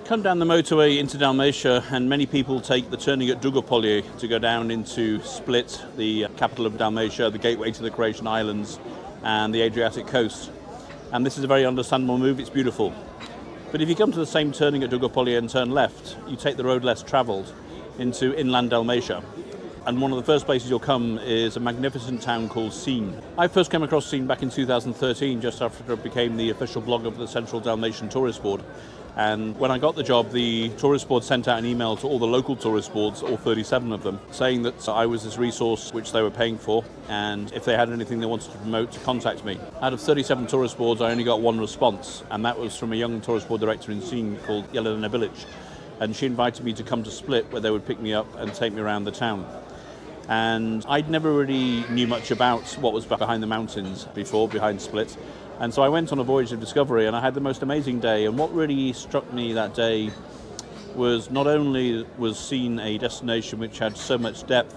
Come down the motorway into Dalmatia, and many people take the turning at Dugopolje to go down into Split, the capital of Dalmatia, the gateway to the Croatian islands and the Adriatic coast. And this is a very understandable move, it's beautiful. But if you come to the same turning at Dugopolje and turn left, you take the road less travelled into inland Dalmatia. And one of the first places you'll come is a magnificent town called Sinj. I first came across Sinj back in 2013, just after it became the official blog of the Central Dalmatian Tourist Board. And when I got the job, the tourist board sent out an email to all the local tourist boards, all 37 of them, saying that I was this resource which they were paying for, and if they had anything they wanted to promote, to contact me. Out of 37 tourist boards, I only got one response, and that was from a young tourist board director in Sinj called Jelena Bilic. And she invited me to come to Split, where they would pick me up and take me around the town. And I'd never really knew much about what was behind the mountains before, behind Split. And so I went on a voyage of discovery, and I had the most amazing day. And what really struck me that day was not only was Sinj a destination which had so much depth,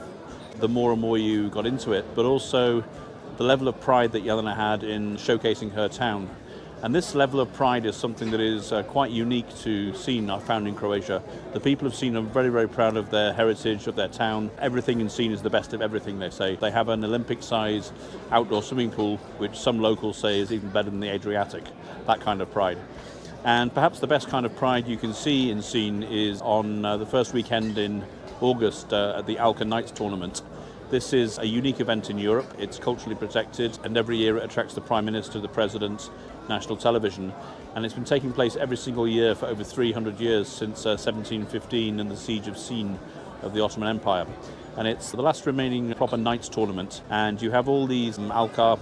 the more and more you got into it, but also the level of pride that Jelena had in showcasing her town. And this level of pride is something that is quite unique to Sinj, I found in Croatia. The people of Sinj are very, very proud of their heritage, of their town. Everything in Sinj is the best of everything, they say. They have an Olympic-size outdoor swimming pool, which some locals say is even better than the Adriatic, that kind of pride. And perhaps the best kind of pride you can see in Sinj is on the first weekend in August at the Alka Nights tournament. This is a unique event in Europe. It's culturally protected, and every year it attracts the Prime Minister, the President, national television. And it's been taking place every single year for over 300 years, since 1715 and the siege of Sinj of the Ottoman Empire. And it's the last remaining proper knights tournament. And you have all these Alka,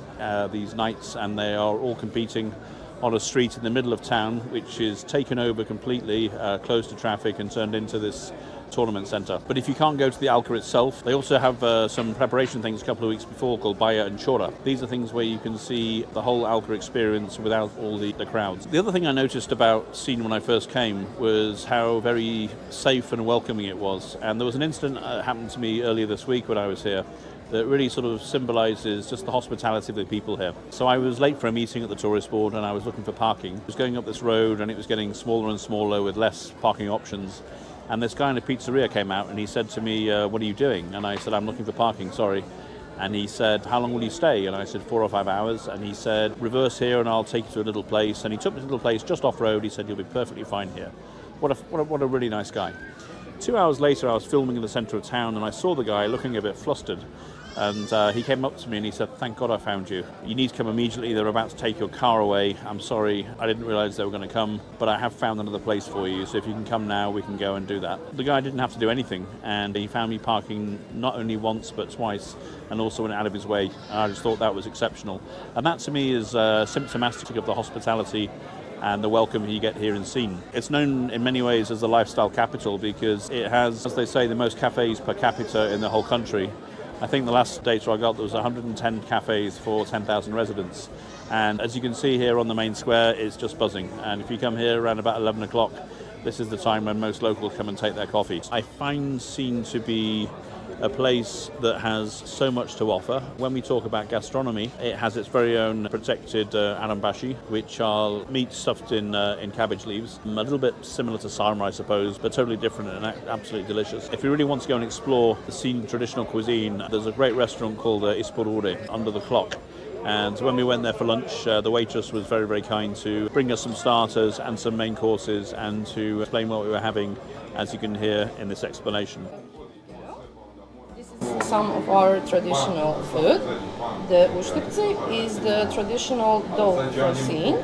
these knights, and they are all competing on a street in the middle of town, which is taken over completely, closed to traffic and turned into this tournament centre. But if you can't go to the Alka itself, they also have some preparation things a couple of weeks before called Baja and Chora. These are things where you can see the whole Alka experience without all the crowds. The other thing I noticed about Sinj when I first came was how very safe and welcoming it was. And there was an incident that happened to me earlier this week when I was here that really sort of symbolises just the hospitality of the people here. So I was late for a meeting at the tourist board, and I was looking for parking. I was going up this road, and it was getting smaller and smaller with less parking options. And this guy in a pizzeria came out, and he said to me, what are you doing? And I said, I'm looking for parking, sorry. And he said, how long will you stay? And I said, 4 or 5 hours. And he said, reverse here and I'll take you to a little place. And he took me to a little place just off-road. He said, you'll be perfectly fine here. What a really nice guy. 2 hours later, I was filming in the centre of town, and I saw the guy looking a bit flustered. And he came up to me and he said, thank God I found you. You need to come immediately. They're about to take your car away. I'm sorry. I didn't realise they were going to come, but I have found another place for you. So if you can come now, we can go and do that. The guy didn't have to do anything. And he found me parking not only once, but twice, and also went out of his way. And I just thought that was exceptional. And that to me is symptomatic of the hospitality and the welcome you get here in Sinj. It's known in many ways as the lifestyle capital because it has, as they say, the most cafes per capita in the whole country. I think the last data I got, there was 110 cafes for 10,000 residents. And as you can see here on the main square, it's just buzzing. And if you come here around about 11 o'clock, this is the time when most locals come and take their coffee. I find Sinj to be a place that has so much to offer. When we talk about gastronomy, it has its very own protected arambashi, which are meat stuffed in cabbage leaves. A little bit similar to sarma, I suppose, but totally different and absolutely delicious. If you really want to go and explore the Sinj traditional cuisine, there's a great restaurant called Isporuri, Under the Clock. And when we went there for lunch, the waitress was very, very kind to bring us some starters and some main courses and to explain what we were having, as you can hear in this explanation. Some of our traditional food. The uštipci is the traditional dough from Sinj.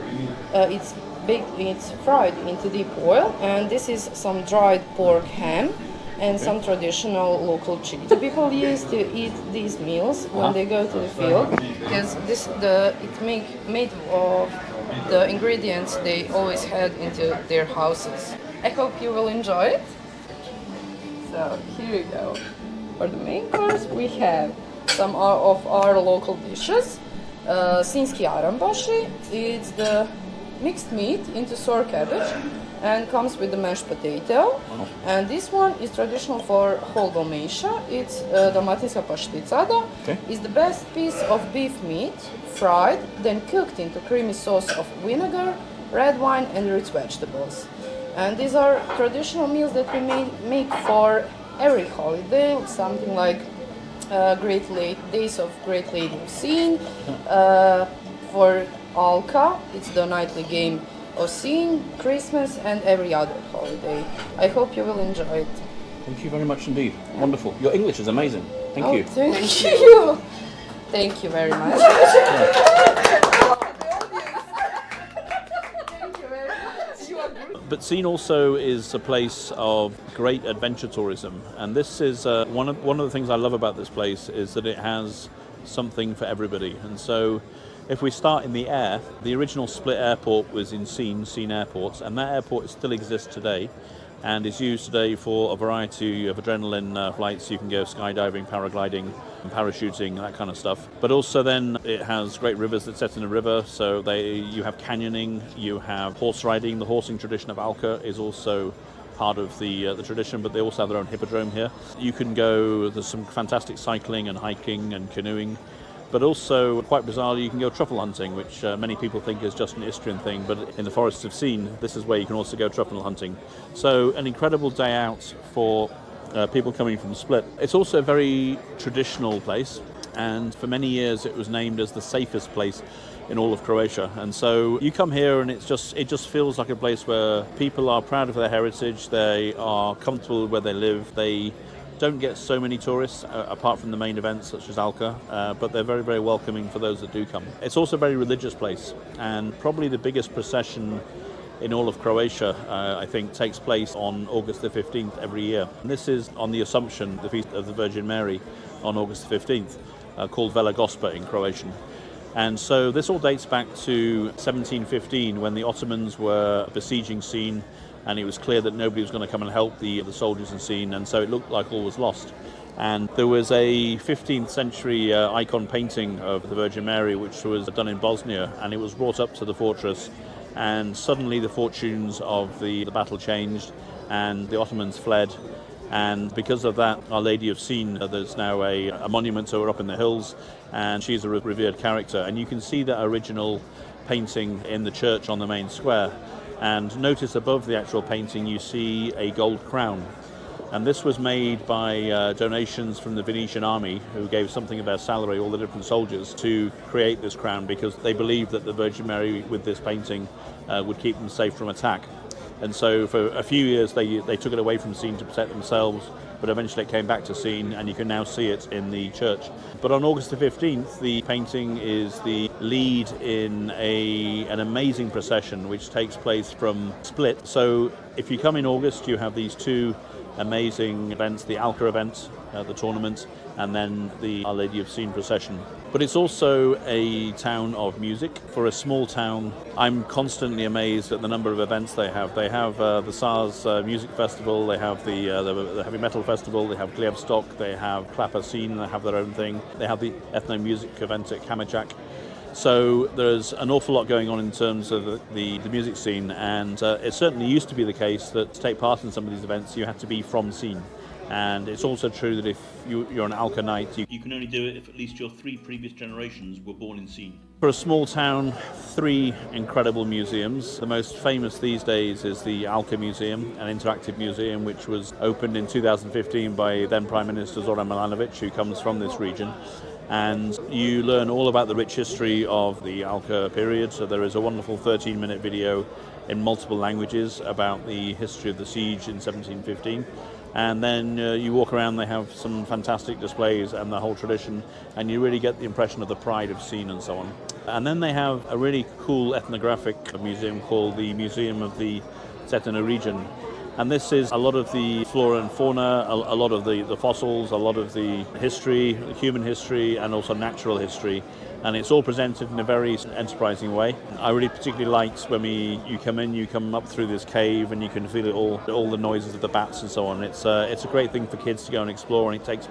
It's baked, it's fried into deep oil, and this is some dried pork ham and some traditional local cheese. The people used to eat these meals when they go to the field because it's made of the ingredients they always had into their houses. I hope you will enjoy it. So here you go. For the main course, we have some of our local dishes. Sinjski arambashi, it's the mixed meat into sour cabbage and comes with the mashed potato. And this one is traditional for whole Dalmatia. It's Dalmatinska pašticada. Okay. It's the best piece of beef meat, fried, then cooked into creamy sauce of vinegar, red wine and rich vegetables. And these are traditional meals that we make for every holiday, something like Days of Great Lady of Sinj. For Alka, it's the nightly game of Sinj, Christmas, and every other holiday. I hope you will enjoy it. Thank you very much indeed. Wonderful. Your English is amazing. Thank you. Thank you. Thank you very much. But Sinj also is a place of great adventure tourism, and this is one of the things I love about this place is that it has something for everybody. And so, if we start in the air, the original Split airport was in Sinj Airport, and that airport still exists today, and is used today for a variety of adrenaline flights. You can go skydiving, paragliding, and parachuting, that kind of stuff. But also then it has great rivers that set in a river, so you have canyoning, you have horse riding. The horsing tradition of Alka is also part of the tradition, but they also have their own hippodrome here. You can go, there's some fantastic cycling and hiking and canoeing. But also, quite bizarrely, you can go truffle hunting, which many people think is just an Istrian thing, but in the forests of Sinj, this is where you can also go truffle hunting. So an incredible day out for people coming from Split. It's also a very traditional place, and for many years it was named as the safest place in all of Croatia. And so you come here and it just feels like a place where people are proud of their heritage, they are comfortable where they live, they don't get so many tourists apart from the main events such as Alka, but they're very, very welcoming for those that do come. It's also a very religious place, and probably the biggest procession in all of Croatia, I think, takes place on August the 15th every year. And this is on the Assumption, the Feast of the Virgin Mary, on August the 15th, called Vela Gospa in Croatian. And so this all dates back to 1715, when the Ottomans were besieging Sinj, and it was clear that nobody was going to come and help the soldiers in Sinj, and so it looked like all was lost. And there was a 15th century icon painting of the Virgin Mary, which was done in Bosnia, and it was brought up to the fortress, and suddenly the fortunes of the battle changed, and the Ottomans fled. And because of that, Our Lady of Sinj, there's now a monument to her up in the hills, and she's a revered character. And you can see that original painting in the church on the main square. And notice above the actual painting you see a gold crown. And this was made by donations from the Venetian army, who gave something of their salary, all the different soldiers, to create this crown, because they believed that the Virgin Mary, with this painting, would keep them safe from attack. And so for a few years they took it away from Sinj to protect themselves, but eventually it came back to Sinj, and you can now see it in the church. But on August the 15th, the painting is the lead in an amazing procession which takes place from Split. So if you come in August, you have these two amazing events, the Alka event, the tournament, and then the Our Lady of Sinj procession. But it's also a town of music. For a small town, I'm constantly amazed at the number of events they have. They have the SARS Music Festival, they have the Heavy Metal Festival, they have Glebstock, they have Klapper Scene, they have their own thing. They have the ethno-music event at Kamajak. So there's an awful lot going on in terms of the music scene, and it certainly used to be the case that to take part in some of these events you had to be from Sinj. And it's also true that if you're an Alka Knight, you can only do it if at least your 3 previous generations were born in Sinj. For a small town, 3 incredible museums. The most famous these days is the Alka Museum, an interactive museum which was opened in 2015 by then Prime Minister Zoran Milanovic, who comes from this region. And you learn all about the rich history of the Alka period. So there is a wonderful 13-minute video in multiple languages about the history of the siege in 1715. And then you walk around, they have some fantastic displays and the whole tradition, and you really get the impression of the pride of Sinj and so on. And then they have a really cool ethnographic museum called the Museum of the Cetina region. And this is a lot of the flora and fauna, a lot of the fossils, a lot of the history, human history, and also natural history. And it's all presented in a very enterprising way. I really particularly liked when you come up through this cave, and you can feel it all the noises of the bats and so on. It's a great thing for kids to go and explore, and it takes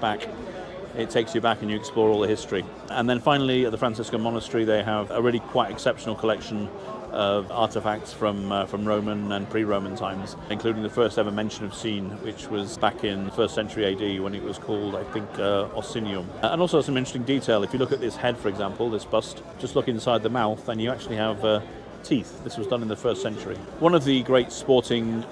you back and you explore all the history. And then finally, at the Franciscan Monastery, they have a really quite exceptional collection of artifacts from Roman and pre-Roman times, including the first ever mention of Sinj, which was back in the 1st century AD when it was called, I think, Osinium. And also some interesting detail. If you look at this head, for example, this bust, just look inside the mouth, and you actually have teeth. This was done in the 1st century. One of the great sporting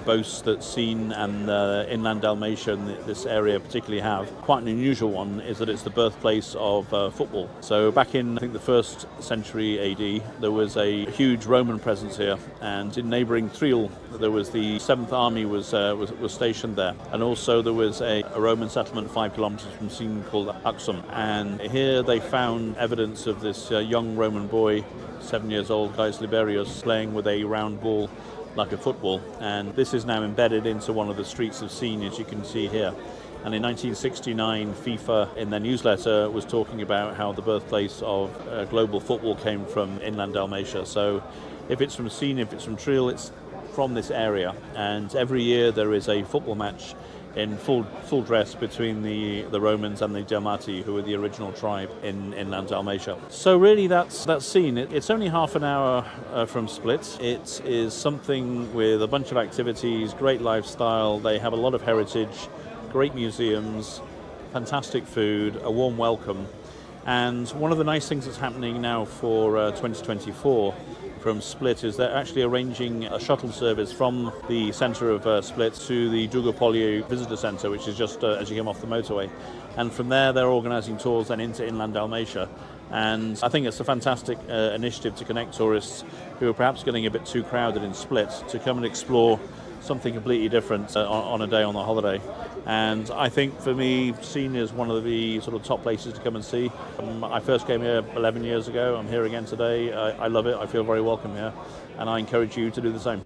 boasts that Sinj and inland Dalmatia and this area particularly have, quite an unusual one, is that it's the birthplace of football. So back in, I think, the 1st century AD, there was a huge Roman presence here, and in neighbouring Triel, there was the 7th Army was stationed there, and also there was a Roman settlement 5 kilometres from Sinj called Alka, and here they found evidence of this young Roman boy, 7 years old, Gaius Liberius, playing with a round ball like a football, and this is now embedded into one of the streets of Sinj, as you can see here. And in 1969, FIFA, in their newsletter, was talking about how the birthplace of global football came from inland Dalmatia. So if it's from Sinj, if it's from Triel, it's from this area. And every year there is a football match in full dress between the Romans and the Dalmati, who were the original tribe in inland Dalmatia. So really that's Sinj. It's only half an hour from Split. It is something with a bunch of activities, great lifestyle. They have a lot of heritage, great museums, fantastic food, a warm welcome. And one of the nice things that's happening now for 2024 from Split is they're actually arranging a shuttle service from the centre of Split to the Dugopolje visitor centre, which is just as you come off the motorway. And from there they're organising tours then into inland Dalmatia. And I think it's a fantastic initiative to connect tourists who are perhaps getting a bit too crowded in Split to come and explore something completely different on a day on the holiday. And I think for me, Sinj is one of the sort of top places to come and see. I first came here 11 years ago. I'm here again today. I love it. I feel very welcome here, and I encourage you to do the same.